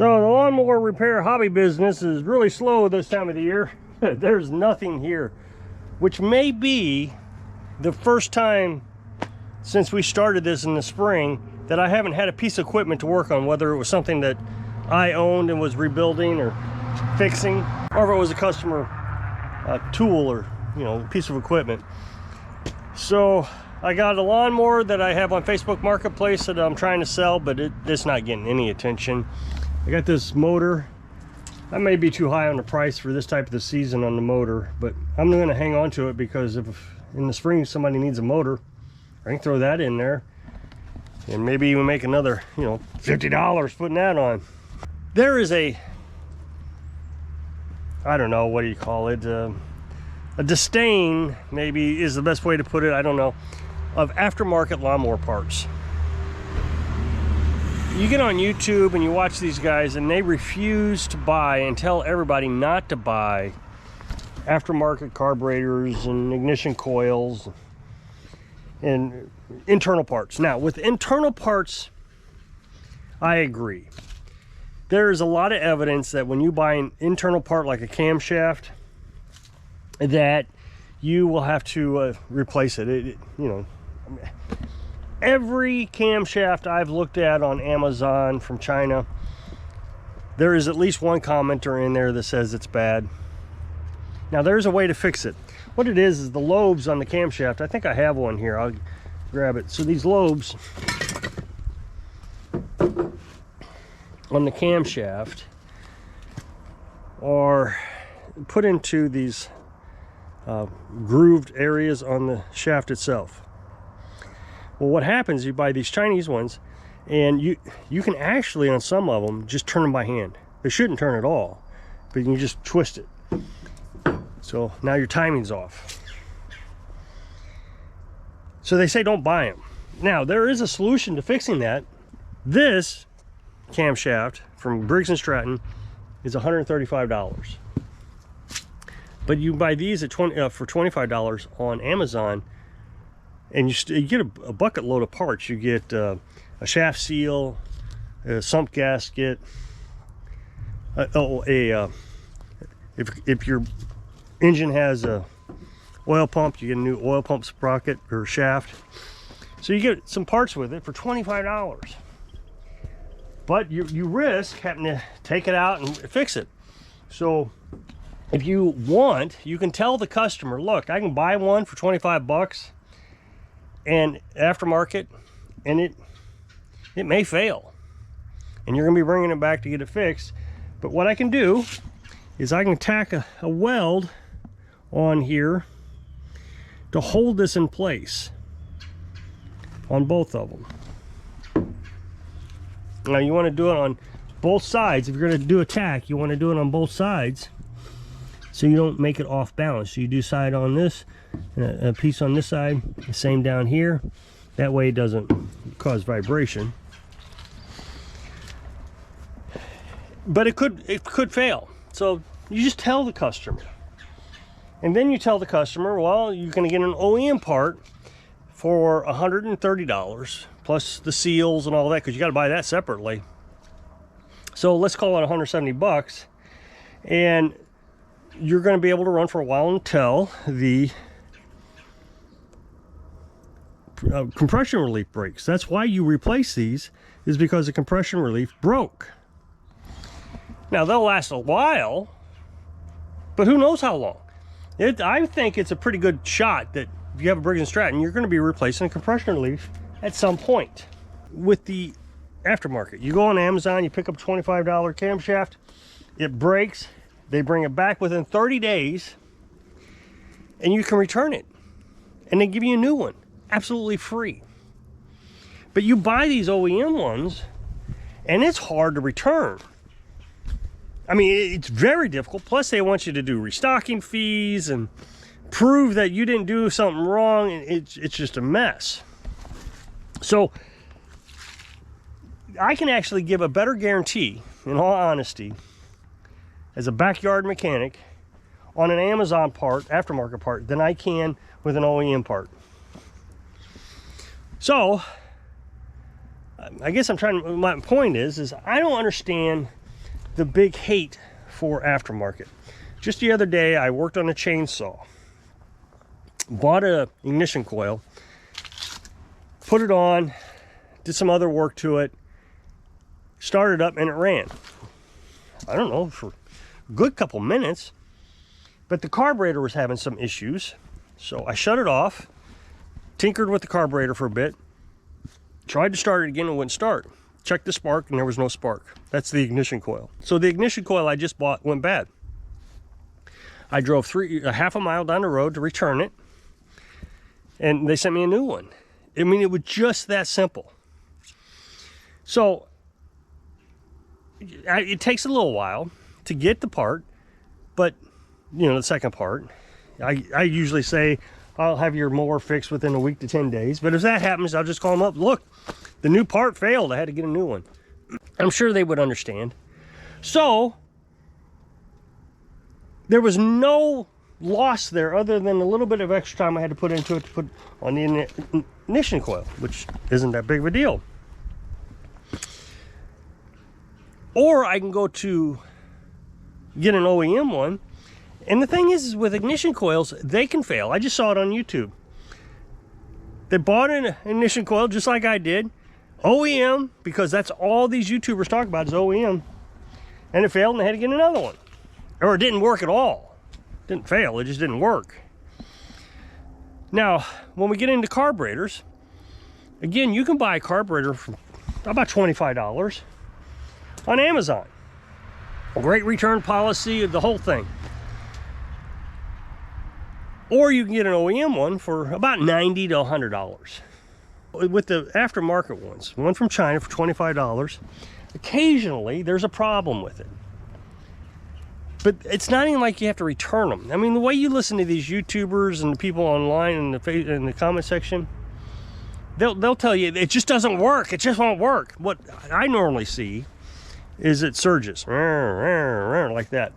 So the lawnmower repair hobby business is really slow this time of the year. There's nothing here, which may be the first time since we started this in the spring that I haven't had a piece of equipment to work on, whether it was something that I owned and was rebuilding or fixing, or if it was a customer tool or, you know, piece of equipment. So I got a lawnmower that I have on Facebook Marketplace that I'm trying to sell, but it's not getting any attention. I got this motor. I may be too high on the price for this type of the season on the motor, but I'm going to hang on to it because if in the spring somebody needs a motor, I can throw that in there and maybe even make another, you know, $50 putting that on. There is a, I don't know, what do you call it? A disdain, maybe is the best way to put it, I don't know, of aftermarket lawnmower parts. You get on YouTube and you watch these guys and they refuse to buy and tell everybody not to buy aftermarket carburetors and ignition coils and internal parts. Now, with internal parts, I agree. There's a lot of evidence that when you buy an internal part like a camshaft, that you will have to replace it. You know, every camshaft I've looked at on Amazon from China, there is at least one commenter in there that says it's bad. Now, there's a way to fix it. What it is the lobes on the camshaft. I think I have one here. I'll grab it. So these lobes on the camshaft are put into these grooved areas on the shaft itself. Well, what happens, you buy these Chinese ones and you can actually, on some of them, just turn them by hand. They shouldn't turn at all, but you can just twist it. So now your timing's off. So they say don't buy them. Now, there is a solution to fixing that. This camshaft from Briggs & Stratton is $135. But you buy these at for $25 on Amazon, and you get a bucket load of parts. You get a shaft seal, a sump gasket, if your engine has a oil pump, you get a new oil pump sprocket or shaft. So you get some parts with it for $25. But you risk having to take it out and fix it. So if you want, you can tell the customer, look, I can buy one for 25 bucks and aftermarket, and it may fail. And you're gonna be bringing it back to get it fixed. But what I can do is I can tack a weld on here to hold this in place on both of them. Now you want to do it on both sides. If you're going to do a tack, you want to do it on both sides so you don't make it off balance. So you do side on this, and a piece on this side, the same down here. That way it doesn't cause vibration. But it could fail. So you just tell the customer. And then you tell the customer, well, you're going to get an OEM part for $130 plus the seals and all that, because you got to buy that separately. So let's call it 170 bucks, and you're going to be able to run for a while until the compression relief breaks. That's why you replace these, is because the compression relief broke. Now they'll last a while, but who knows how long. I think it's a pretty good shot that if you have a Briggs & Stratton, you're going to be replacing a compression relief at some point. With the aftermarket, you go on Amazon, you pick up a $25 camshaft, it breaks, they bring it back within 30 days, and you can return it. And they give you a new one, absolutely free. But you buy these OEM ones, and it's hard to return. I mean, it's very difficult. Plus, they want you to do restocking fees and prove that you didn't do something wrong. And it's just a mess. So I can actually give a better guarantee, in all honesty, as a backyard mechanic on an Amazon part, aftermarket part, than I can with an OEM part. So I guess my point is I don't understand the big hate for aftermarket. Just the other day, I worked on a chainsaw, bought an ignition coil, put it on, did some other work to it, started up, and it ran. I don't know, for a good couple minutes, but the carburetor was having some issues. So I shut it off, tinkered with the carburetor for a bit, tried to start it again, and wouldn't start. Checked the spark, and there was no spark. That's the ignition coil. So the ignition coil I just bought went bad. I drove a half a mile down the road to return it, and they sent me a new one. I mean, it was just that simple. So it takes a little while to get the part, but you know, the second part, I usually say I'll have your mower fixed within a week to 10 days. But if that happens, I'll just call them up. Look, the new part failed. I had to get a new one. I'm sure they would understand. So there was no loss there other than a little bit of extra time I had to put into it to put on the ignition coil, which isn't that big of a deal. Or I can go to get an OEM one. And the thing is with ignition coils, they can fail. I just saw it on YouTube. They bought an ignition coil just like I did. OEM, because that's all these YouTubers talk about is OEM. And it failed and they had to get another one. Or it didn't work at all. It didn't fail, it just didn't work. Now, when we get into carburetors, again, you can buy a carburetor for about $25 on Amazon. A great return policy, the whole thing. Or you can get an OEM one for about $90 to $100. With the aftermarket ones, one from China for $25, occasionally there's a problem with it. But it's not even like you have to return them. I mean, the way you listen to these YouTubers and the people online in the comment section, they'll tell you it just doesn't work. It just won't work. What I normally see is it surges like that.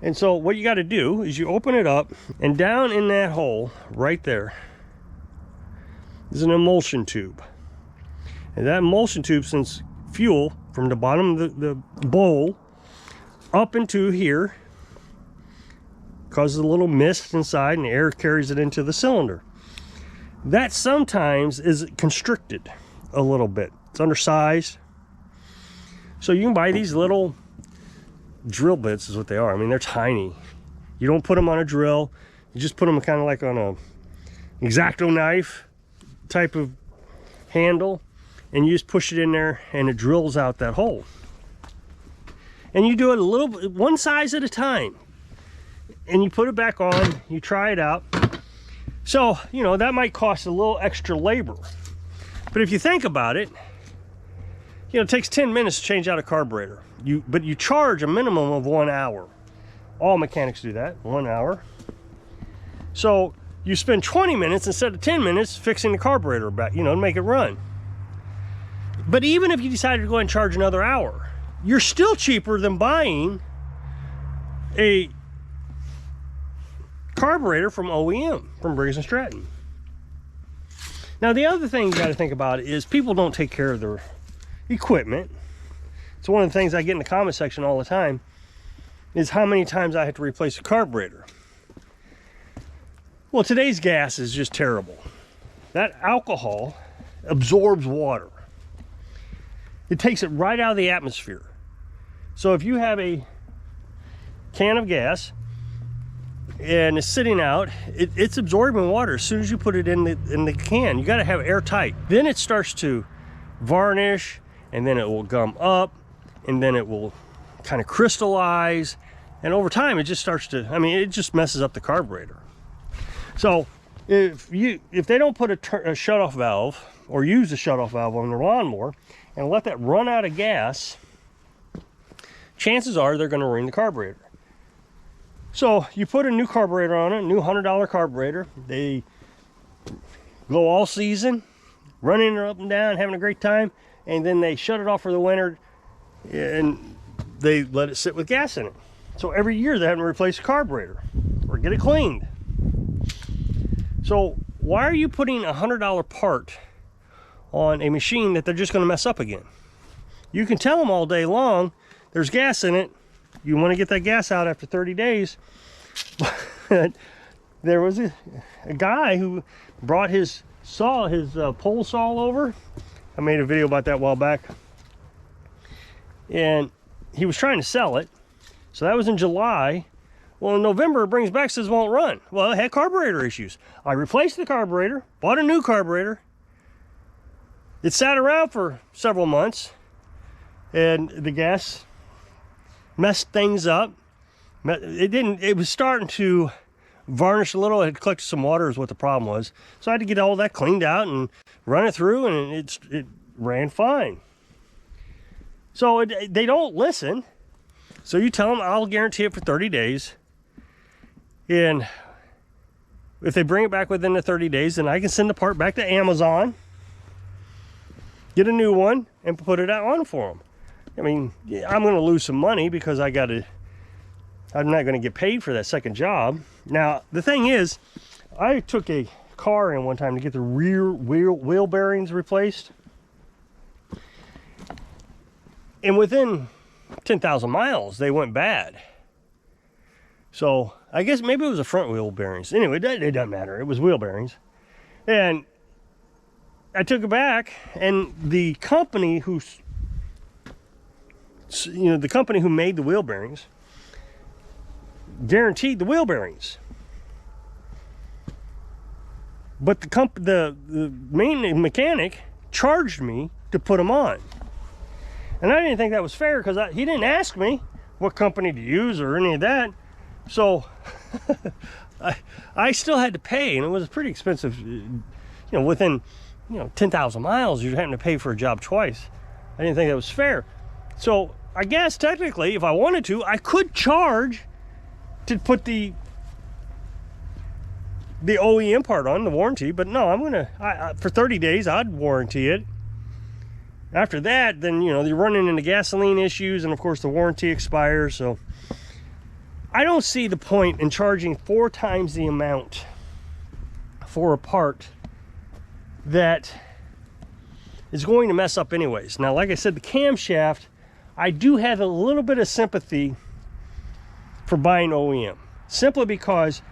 And so what you got to do is you open it up, and down in that hole right there is an emulsion tube. And that emulsion tube sends fuel from the bottom of the bowl up into here, causes a little mist inside, and the air carries it into the cylinder. That sometimes is constricted a little bit. It's undersized. So you can buy these little drill bits, is what they are. I mean, they're tiny. You don't put them on a drill. You just put them kind of like on a X-Acto knife type of handle, and you just push it in there and it drills out that hole. And you do it a little bit, one size at a time, and you put it back on, you try it out. So, you know, that might cost a little extra labor, but if you think about it, you know, it takes 10 minutes to change out a carburetor. But you charge a minimum of 1 hour. All mechanics do that, 1 hour. So you spend 20 minutes instead of 10 minutes fixing the carburetor back, you know, to make it run. But even if you decided to go ahead and charge another hour, you're still cheaper than buying a carburetor from OEM, from Briggs & Stratton. Now, the other thing you got to think about is people don't take care of their equipment. It's one of the things I get in the comment section all the time, is how many times I have to replace a carburetor. Well, today's gas is just terrible. That alcohol absorbs water. It takes it right out of the atmosphere. So if you have a can of gas and it's sitting out, it's absorbing water as soon as you put it in the can. You got to have it airtight. Then it starts to varnish, and then it will gum up, and then it will kind of crystallize, and over time it just starts to, I mean, it just messes up the carburetor. So if they don't put a shutoff valve or use a shutoff valve on their lawnmower and let that run out of gas, chances are they're going to ruin the carburetor. So you put a new carburetor on it, a new $100 carburetor. They go all season, running it up and down, having a great time, and then they shut it off for the winter and they let it sit with gas in it. So every year they have to replace the carburetor or get it cleaned. So why are you putting a $100 part on a machine that they're just going to mess up again? You can tell them all day long there's gas in it. You want to get that gas out after 30 days. But there was a guy who brought his saw, his pole saw over. I made a video about that a while back. And he was trying to sell it. So that was in July. Well, in November, it brings back, says it won't run. Well, it had carburetor issues. I replaced the carburetor, bought a new carburetor. It sat around for several months, and the gas messed things up. It was starting to varnish a little. It had collected some water is what the problem was. So I had to get all that cleaned out and run it through, and it ran fine. So they don't listen. So you tell them, I'll guarantee it for 30 days. And if they bring it back within the 30 days, then I can send the part back to Amazon, get a new one, and put it out on for them. I mean, I'm going to lose some money because I'm not going to get paid for that second job. Now, the thing is, I took a car in one time to get the rear wheel bearings replaced. And within 10,000 miles, they went bad. So I guess maybe it was the front wheel bearings. Anyway, it doesn't matter. It was wheel bearings. And I took it back, and the company who made the wheel bearings guaranteed the wheel bearings. But the main mechanic charged me to put them on. And I didn't think that was fair because he didn't ask me what company to use or any of that. So I still had to pay, and it was pretty expensive. Within 10,000 miles, you're having to pay for a job twice. I didn't think that was fair. So I guess technically, if I wanted to, I could charge to put the OEM part on, the warranty. But no, I'm gonna for 30 days I'd warranty it. After that, then you're running into gasoline issues, and of course the warranty expires. So I don't see the point in charging 4 times the amount for a part that is going to mess up anyways. Now, like I said, the camshaft, I do have a little bit of sympathy for buying OEM, simply because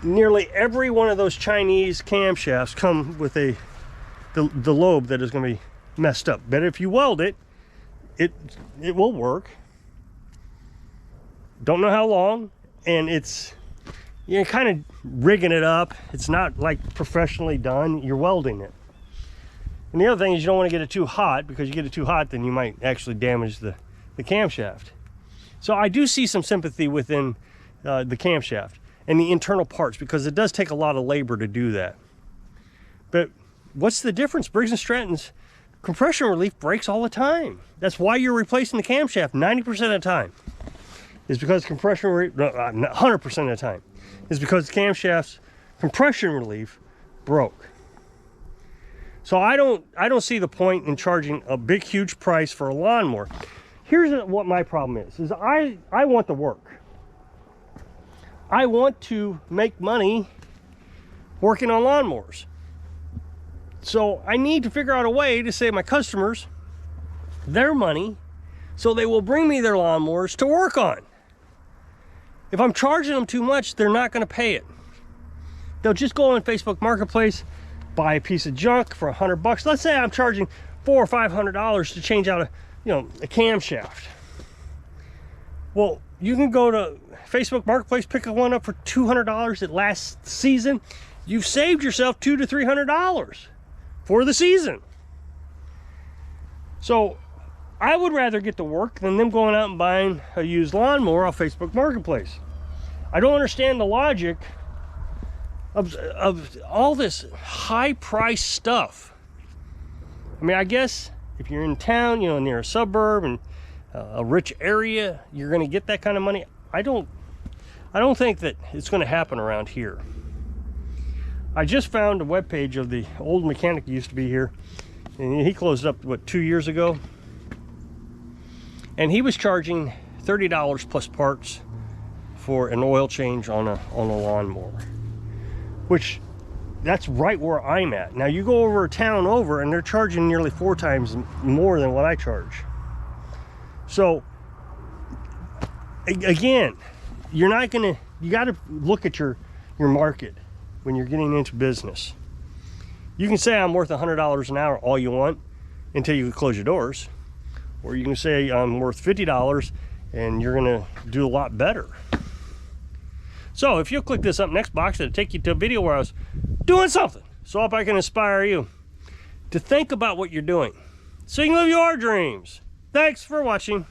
nearly every one of those Chinese camshafts come with the lobe that is going to be messed up. But if you weld it, it will work. Don't know how long, and you're kind of rigging it up. It's not like professionally done. You're welding it. And the other thing is, you don't want to get it too hot, because you get it too hot, then you might actually damage the camshaft. So I do see some sympathy within the camshaft and the internal parts, because it does take a lot of labor to do that. But what's the difference? Briggs & Stratton's compression relief breaks all the time. That's why you're replacing the camshaft 90% of the time. Is because compression relief, 100% of the time, is because the camshaft's compression relief broke. So I don't see the point in charging a big, huge price for a lawnmower. Here's what my problem is I want the work. I want to make money working on lawnmowers. So I need to figure out a way to save my customers their money so they will bring me their lawnmowers to work on. If I'm charging them too much, they're not going to pay it. They'll just go on Facebook Marketplace, buy a piece of junk for $100. Let's say I'm charging $400 or $500 to change out a camshaft. Well, you can go to Facebook Marketplace, pick one up for $200 at last season. You've saved yourself $200 to $300 for the season. So I would rather get to work than them going out and buying a used lawnmower off Facebook Marketplace. I don't understand the logic of all this high-priced stuff. I mean, I guess if you're in town, near a suburb and a rich area, you're going to get that kind of money. I don't think that it's going to happen around here. I just found a webpage of the old mechanic who used to be here, and he closed up, 2 years ago? And he was charging $30 plus parts for an oil change on a lawnmower, which that's right where I'm at. Now you go over a town over and they're charging nearly 4 times more than what I charge. So again, you're not gonna, you got to look at your market when you're getting into business. You can say I'm worth $100 an hour all you want until you close your doors, or you can say I'm worth $50 and you're gonna do a lot better. So if you'll click this up next box, it'll take you to a video where I was doing something, so I hope I can inspire you to think about what you're doing so you can live your dreams. Thanks for watching.